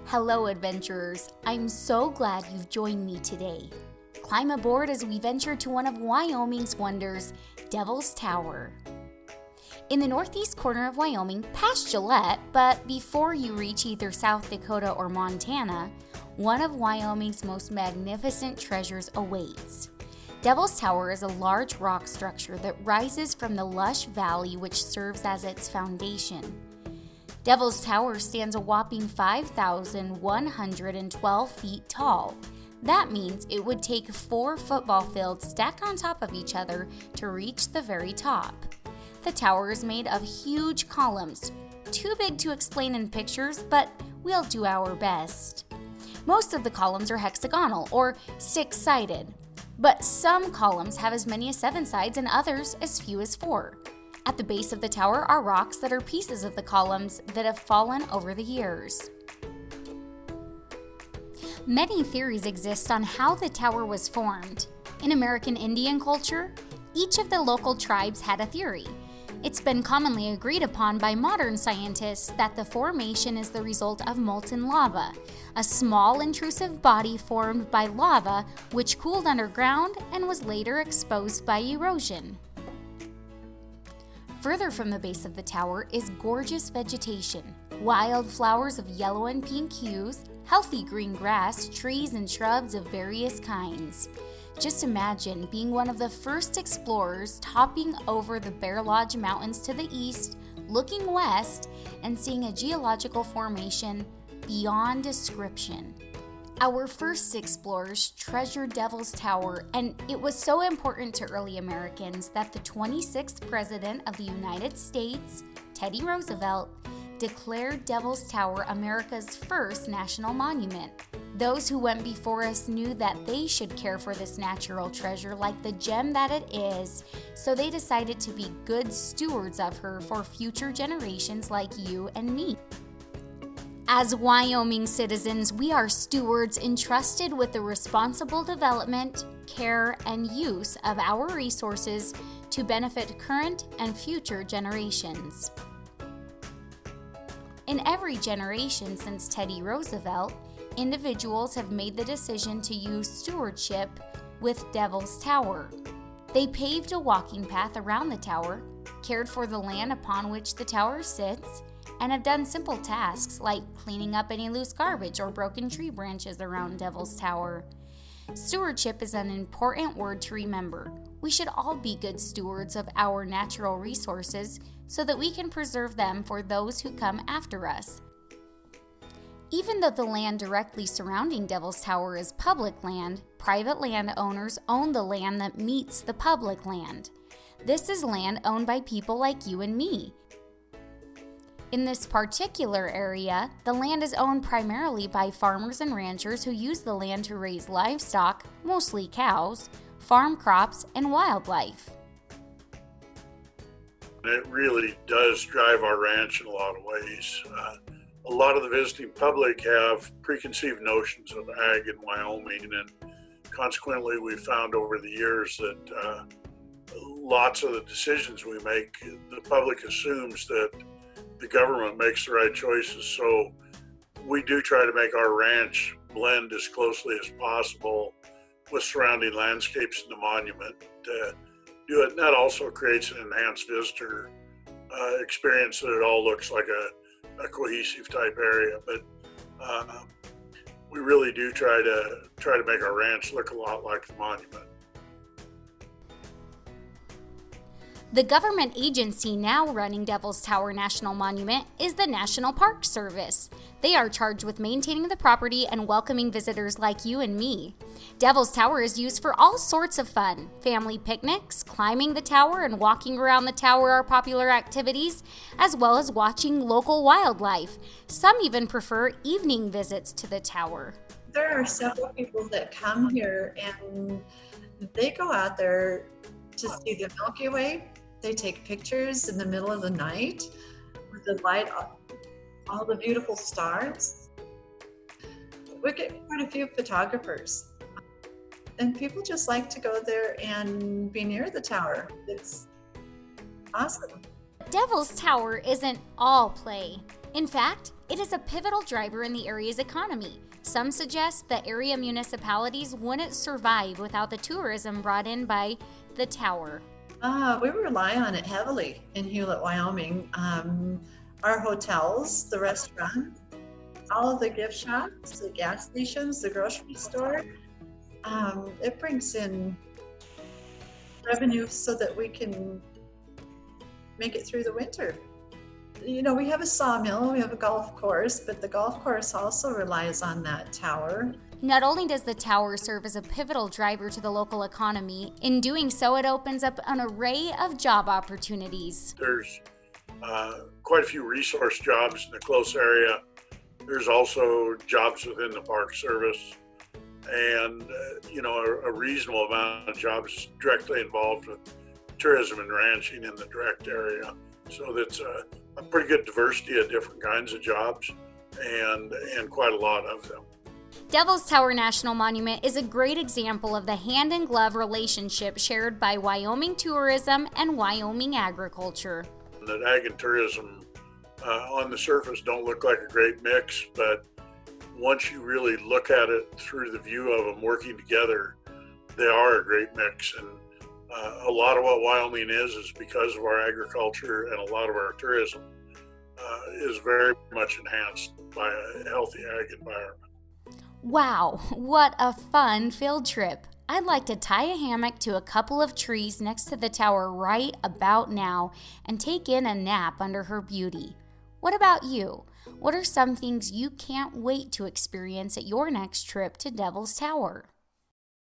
Hello, adventurers. I'm so glad you've joined me today. Climb aboard as we venture to one of Wyoming's wonders, Devil's Tower. In the northeast corner of Wyoming, past Gillette, but before you reach either South Dakota or Montana, one of Wyoming's most magnificent treasures awaits. Devil's Tower is a large rock structure that rises from the lush valley which serves as its foundation. Devil's Tower stands a whopping 5,112 feet tall. That means it would take 4 football fields stacked on top of each other to reach the very top. The tower is made of huge columns, too big to explain in pictures, but we'll do our best. Most of the columns are hexagonal or 6-sided, but some columns have as many as 7 sides and others as few as 4. At the base of the tower are rocks that are pieces of the columns that have fallen over the years. Many theories exist on how the tower was formed. In American Indian culture, each of the local tribes had a theory. It's been commonly agreed upon by modern scientists that the formation is the result of molten lava, a small intrusive body formed by lava which cooled underground and was later exposed by erosion. Further from the base of the tower is gorgeous vegetation, wild flowers of yellow and pink hues, healthy green grass, trees and shrubs of various kinds. Just imagine being one of the first explorers topping over the Bear Lodge Mountains to the east, looking west, and seeing a geological formation beyond description. Our first explorers treasured Devil's Tower, and it was so important to early Americans that the 26th President of the United States, Teddy Roosevelt, declared Devil's Tower America's first national monument. Those who went before us knew that they should care for this natural treasure like the gem that it is, so they decided to be good stewards of her for future generations like you and me. As Wyoming citizens, we are stewards entrusted with the responsible development, care, and use of our resources to benefit current and future generations. In every generation since Teddy Roosevelt, individuals have made the decision to use stewardship with Devil's Tower. They paved a walking path around the tower, cared for the land upon which the tower sits, and have done simple tasks like cleaning up any loose garbage or broken tree branches around Devil's Tower. Stewardship is an important word to remember. We should all be good stewards of our natural resources so that we can preserve them for those who come after us. Even though the land directly surrounding Devil's Tower is public land, private landowners own the land that meets the public land. This is land owned by people like you and me. In this particular area, the land is owned primarily by farmers and ranchers who use the land to raise livestock, mostly cows, farm crops, and wildlife. It really does drive our ranch in a lot of ways. A lot of the visiting public have preconceived notions of ag in Wyoming, and consequently we found over the years that lots of the decisions we make, the public assumes that the government makes the right choices. So we do try to make our ranch blend as closely as possible with surrounding landscapes and the monument to do it. And that also creates an enhanced visitor experience, that it all looks like a cohesive type area. But we really do try to make our ranch look a lot like the monument. The government agency now running Devil's Tower National Monument is the National Park Service. They are charged with maintaining the property and welcoming visitors like you and me. Devil's Tower is used for all sorts of fun. Family picnics, climbing the tower and walking around the tower are popular activities, as well as watching local wildlife. Some even prefer evening visits to the tower. There are several people that come here and they go out there to see the Milky Way. They take pictures in the middle of the night with the light, all the beautiful stars. We get quite a few photographers, and people just like to go there and be near the tower. It's awesome. Devil's Tower isn't all play. In fact, It is a pivotal driver in the area's economy. Some suggest that area municipalities wouldn't survive without the tourism brought in by the tower. We rely on it heavily in Hewlett, Wyoming. Our hotels, the restaurant, all of the gift shops, the gas stations, the grocery store, it brings in revenue so that we can make it through the winter. You know, we have a sawmill, we have a golf course, but the golf course also relies on that tower. Not only does the tower serve as a pivotal driver to the local economy, in doing so it opens up an array of job opportunities. There's quite a few resource jobs in the close area. There's also jobs within the Park Service and, a reasonable amount of jobs directly involved with tourism and ranching in the direct area. So that's a pretty good diversity of different kinds of jobs and quite a lot of them. Devil's Tower National Monument is a great example of the hand-in-glove relationship shared by Wyoming tourism and Wyoming agriculture. That ag and tourism on the surface don't look like a great mix, but once you really look at it through the view of them working together, they are a great mix. And a lot of what Wyoming is because of our agriculture, and a lot of our tourism is very much enhanced by a healthy ag environment. Wow, what a fun field trip. I'd like to tie a hammock to a couple of trees next to the tower right about now and take in a nap under her beauty. What about you? What are some things you can't wait to experience at your next trip to Devil's Tower?